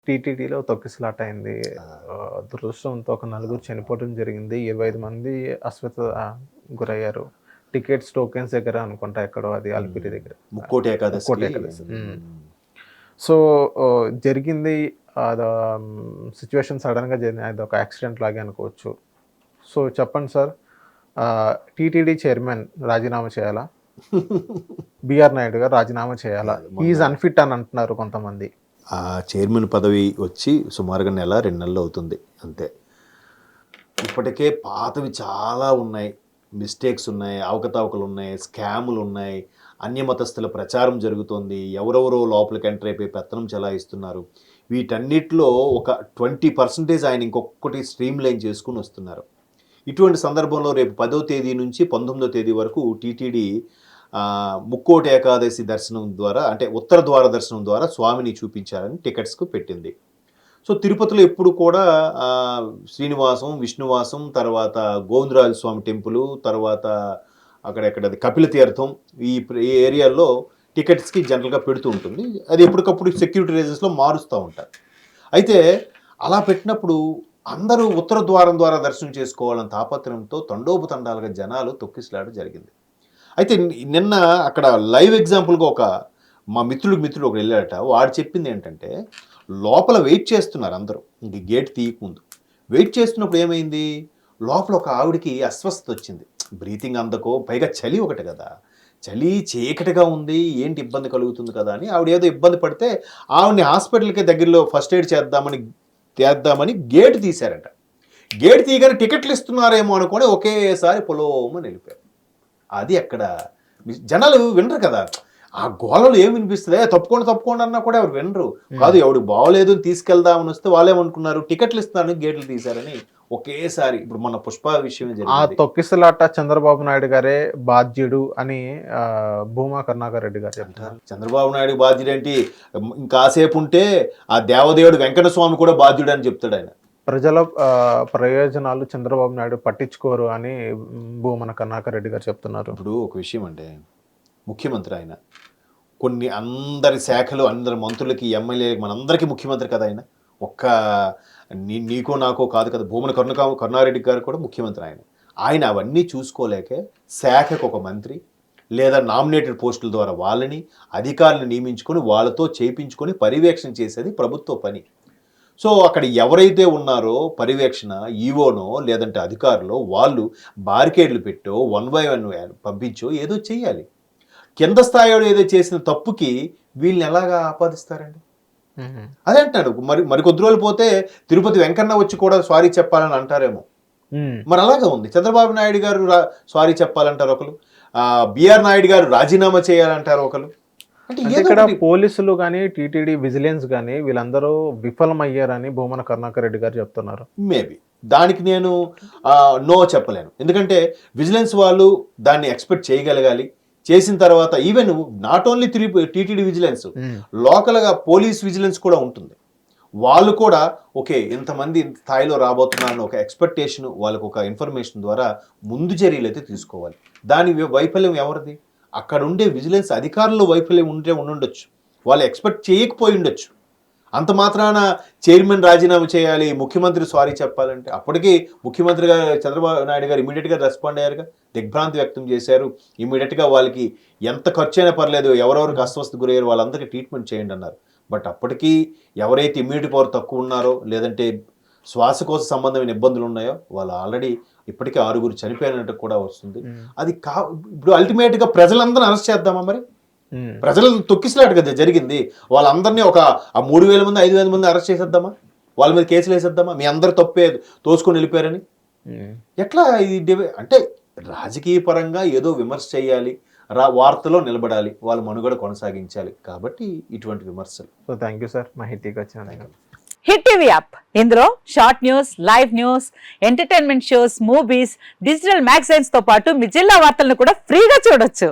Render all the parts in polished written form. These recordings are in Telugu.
టీటీడీలో తొక్కిసలాట అయింది. ఆ! దురదృష్టంతో ఒక నలుగురు చనిపోవడం జరిగింది. 25 మంది గురయ్యారు. టికెట్స్ టోకెన్స్ దగ్గర అనుకుంటా ఎక్కడో అది అలిపిరి దగ్గర. ముక్కోటి ముక్కోటి ఏకాదశికి ఏకాదశి. సో, జరిగింది సిట్యుయేషన్ సడెన్‌గా జరిగింది. అదొక యాక్సిడెంట్ లాగే అనుకోవచ్చు. సో, చెప్పండి సార్, టీటీడీ చైర్మన్ రాజీనామా చేయాలా? బీఆర్ నాయుడు గారు రాజీనామా చేయాలా? హి ఈజ్ అన్‌ఫిట్ అని అంటున్నారు కొంతమంది. ఆ చైర్మన్ పదవి వచ్చి సుమారుగా నెల 2 నెలలు అవుతుంది అంతే. ఇప్పటికే పాతవి చాలా ఉన్నాయి. మిస్టేక్స్ ఉన్నాయి, అవకతవకలు ఉన్నాయి, స్కాములు ఉన్నాయి, అన్యమతస్థుల ప్రచారం జరుగుతోంది, ఎవరెవరో లోపలికి ఎంటర్ అయిపోయి పెత్తనం చెలాయిస్తున్నారు. వీటన్నిటిలో ఒక 20% ఆయన ఇంకొకటి స్ట్రీమ్ లైన్ చేసుకుని వస్తున్నారు. ఇటువంటి సందర్భంలో రేపు 10వ తేదీ నుంచి 19వ తేదీ వరకు టీటీడీ ముక్కోటి ఏకాదశి దర్శనం ద్వారా, అంటే ఉత్తర ద్వార దర్శనం ద్వారా స్వామిని చూపించాలని టికెట్స్కు పెట్టింది. సో తిరుపతిలో ఎప్పుడు కూడా శ్రీనివాసం, విష్ణువాసం, తర్వాత గోవిందరాజ స్వామి టెంపుల్, తర్వాత అక్కడెక్కడది కపిల తీర్థం, ఈ ఏరియాల్లో టికెట్స్కి జనరల్గా పెడుతూ ఉంటుంది. అది ఎప్పటికప్పుడు సెక్యూరిటీ రీజన్స్లో మారుస్తూ ఉంటారు. అయితే అలా పెట్టినప్పుడు అందరూ ఉత్తర ద్వారం ద్వారా దర్శనం చేసుకోవాలని తాపత్రయంతో తండోపతండాలుగా జనాలు తొక్కిసలాట జరిగింది. అయితే నిన్న అక్కడ లైవ్ ఎగ్జాంపుల్గా మా మిత్రుడు ఒకడు వెళ్ళాడట. వాడు చెప్పింది ఏంటంటే, లోపల వెయిట్ చేస్తున్నారు అందరూ, ఇంక గేట్ తీయకముందు వెయిట్ చేస్తున్నప్పుడు ఏమైంది, లోపల ఒక ఆవిడికి అస్వస్థత వచ్చింది. బ్రీతింగ్ అందకో, పైగా చలి ఒకటి కదా, చలి చీకటిగా ఉంది, ఏంటి ఇబ్బంది కలుగుతుంది కదా అని ఆవిడ ఏదో ఇబ్బంది పడితే ఆవిడని హాస్పిటల్కి దగ్గరలో ఫస్ట్ ఎయిడ్ చేద్దామని గేట్ తీశారట. గేట్ తీయగానే టికెట్లు ఇస్తున్నారేమో అనుకొని ఒకేసారి పొలోమని వెళ్ళిపోయారు. అది అక్కడ జనాలు వినరు కదా, ఆ గోళలు ఏం వినిపిస్తుంది, తప్పుకోండి అన్నా కూడా ఎవరు వినరు. కాదు, ఎవడు బాగోలేదు అని తీసుకెళ్దామని వస్తే వాళ్ళేమనుకున్నారు, టికెట్లు ఇస్తున్నారని గేట్లు తీశారని ఒకేసారి. ఇప్పుడు మన పుష్ప విషయం ఆ తొక్కిసలాట చంద్రబాబు నాయుడు గారే బాధ్యుడు అని భూమా కరుణాకర్ రెడ్డి గారు చెప్తారు. చంద్రబాబు నాయుడు బాధ్యుడు ఏంటి, ఇంకాసేపు ఉంటే ఆ దేవదేవుడు వెంకట స్వామి కూడా బాధ్యుడు అని చెప్తాడు ఆయన. ప్రజల ప్రయోజనాలు చంద్రబాబు నాయుడు పట్టించుకోరు అని భూమన కరుణాకర్ రెడ్డి గారు చెప్తున్నారు. ఇప్పుడు ఒక విషయం అంటే, ముఖ్యమంత్రి ఆయన, కొన్ని అందరి శాఖలు, అందరి మంత్రులకి, ఎమ్మెల్యేలకి, మనందరికీ ముఖ్యమంత్రి కదా ఆయన. ఒక్క నీకో నాకో కాదు కదా, భూమన కరుణారెడ్డి గారు కూడా ముఖ్యమంత్రి ఆయన అవన్నీ చూసుకోలేకే శాఖకు ఒక మంత్రి లేదా నామినేటెడ్ పోస్టుల ద్వారా వాళ్ళని అధికారులను నియమించుకొని వాళ్ళతో చేయించుకొని పర్యవేక్షణ చేసేది ప్రభుత్వ పని. సో అక్కడ ఎవరైతే ఉన్నారో పర్యవేక్షణ, ఈవోనో లేదంటే అధికారులు, వాళ్ళు బారికేడ్లు పెట్టో 1 by 1 పంపించో ఏదో చెయ్యాలి. కింద స్థాయిలో ఏదో చేసిన తప్పుకి వీళ్ళని ఎలాగా ఆపాదిస్తారండి? అదే అంటాడు. మరి కొద్ది రోజులు పోతే తిరుపతి వెంకన్న వచ్చి కూడా సారీ చెప్పాలని అంటారేమో. మరి అలాగే ఉంది. చంద్రబాబు నాయుడు గారు సారీ చెప్పాలంటారు ఒకరు, బిఆర్ నాయుడు గారు రాజీనామా చేయాలంటారు ఒకరు. అంటే ఇక్కడ పోలీసులు కానీ, టీటీడీ విజిలెన్స్ కానీ వీళ్ళందరూ విఫలమయ్యారని భూమన కరుణాకర్ రెడ్డి గారు చెప్తున్నారు. మేబీ దానికి నేను నో చెప్పలేను. ఎందుకంటే విజిలెన్స్ వాళ్ళు దాన్ని ఎక్స్పెక్ట్ చేయగలగాలి. చేసిన తర్వాత even not only TTD vigilance, లోకల్గా పోలీస్ విజిలెన్స్ కూడా ఉంటుంది. వాళ్ళు కూడా ఓకే ఇంతమంది ఇంత స్థాయిలో రాబోతున్నారని ఒక ఎక్స్పెక్టేషన్, వాళ్ళకు ఒక ఇన్ఫర్మేషన్ ద్వారా ముందు చర్యలు అయితే తీసుకోవాలి. దాని వైఫల్యం ఎవరిది? అక్కడ ఉండే విజిలెన్స్ అధికారులు వైఫల్యం ఉండుండొచ్చు, వాళ్ళు ఎక్స్పెక్ట్ చేయకపోయి ఉండొచ్చు. అంత మాత్రాన చైర్మన్ రాజీనామా చేయాలి, ముఖ్యమంత్రి సారీ చెప్పాలంటే, అప్పటికీ ముఖ్యమంత్రి గారు చంద్రబాబు నాయుడు గారు ఇమీడియట్గా రెస్పాండ్ అయ్యారుగా, దిగ్భ్రాంతి వ్యక్తం చేశారు. ఇమీడియట్గా వాళ్ళకి ఎంత ఖర్చు అయినా పర్లేదు, ఎవరెవరికి అస్వస్థ గురయ్యారు వాళ్ళందరికీ ట్రీట్మెంట్ చేయండి అన్నారు. బట్ అప్పటికీ ఎవరైతే ఇమ్యూనిటీ పవర్ తక్కువ ఉన్నారో లేదంటే శ్వాసకోశ సంబంధమైన ఇబ్బందులు ఉన్నాయో వాళ్ళు ఆల్రెడీ ఇప్పటికే 6 చనిపోయినట్టు కూడా వస్తుంది. అది ఇప్పుడు అల్టిమేట్గా ప్రజలందరినీ అరెస్ట్ చేద్దామా? మరి ప్రజలను తొక్కిసలాట కదా జరిగింది. వాళ్ళందరినీ ఒక 3,000 మంది 5,000 మంది అరెస్ట్ చేసేద్దామా? వాళ్ళ మీద కేసులు వేసేద్దామా? మీ అందరు తప్పే తోసుకొని వెళ్ళిపోయారని. ఎట్లా ఇది? అంటే రాజకీయ పరంగా ఏదో విమర్శ చేయాలి, వార్తలో నిలబడాలి, వాళ్ళ మనుగడ కొనసాగించాలి. కాబట్టి ఇటువంటి విమర్శలు. సో థ్యాంక్ యూ సార్, మా హిట్టీకి వచ్చిన హిట్ టీవీ యాప్, ఇందులో short news, live news, entertainment shows, movies, digital magazines తో పాటు మీ జిల్లా వార్తలను కూడా ఫ్రీగా చూడొచ్చు.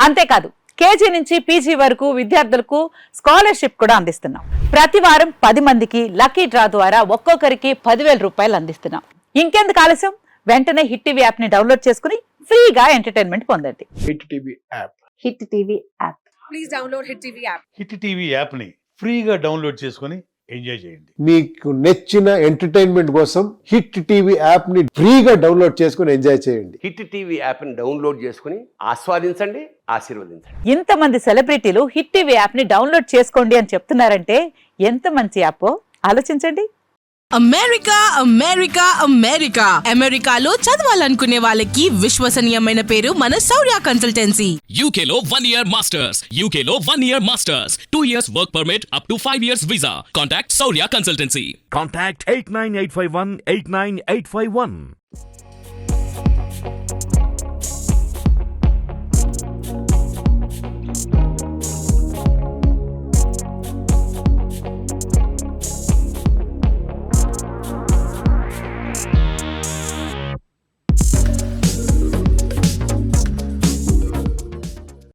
అంతేకాదు కేజీ నుంచి పీజీ వరకు విద్యార్థులకు స్కాలర్షిప్ కూడా అందిస్తున్నాం. ప్రతి వారం 10 మందికి లక్కీ డ్రా ద్వారా ఒక్కొక్కరికి 10,000 రూపాయలు అందిస్తున్నాం. ఇంకెందుకు ఆలస్యం, వెంటనే హిట్ టీవీ యాప్ ని డౌన్లోడ్ చేసుకుని ఫ్రీగా ఎంటర్టైన్మెంట్ పొందండి. Hit TV app. Hit TV app. Please download hit TV app. Hit TV app ని ఫ్రీగా డౌన్లోడ్ చేసుకొని ఎంజాయ్ చేయండి. మీకు నచ్చిన ఎంటర్టైన్మెంట్ కోసం హిట్ టీవీ యాప్ ని ఫ్రీగా డౌన్లోడ్ చేసుకుని ఎంజాయ్ చేయండి. హిట్ టీవీ యాప్ని డౌన్లోడ్ చేసుకుని ఆస్వాదించండి, ఆశీర్వదించండి. ఇంతమంది సెలబ్రిటీలు హిట్ టీవీ యాప్ ని డౌన్లోడ్ చేసుకోండి అని చెప్తున్నారంటే ఎంత మంచి యాప్ ఆలోచించండి. అమెరికా అమెరికా అమెరికా అమెరికాలో చదవాలనుకునే వాళ్ళకి విశ్వసనీయమైన పేరు మన శౌర్య consultancy. UK Law 1 Year Masters. UK Law 1 Year Masters. 2 years work permit up to 5 years visa. Contact Saurya Consultancy. Contact 89851 89851.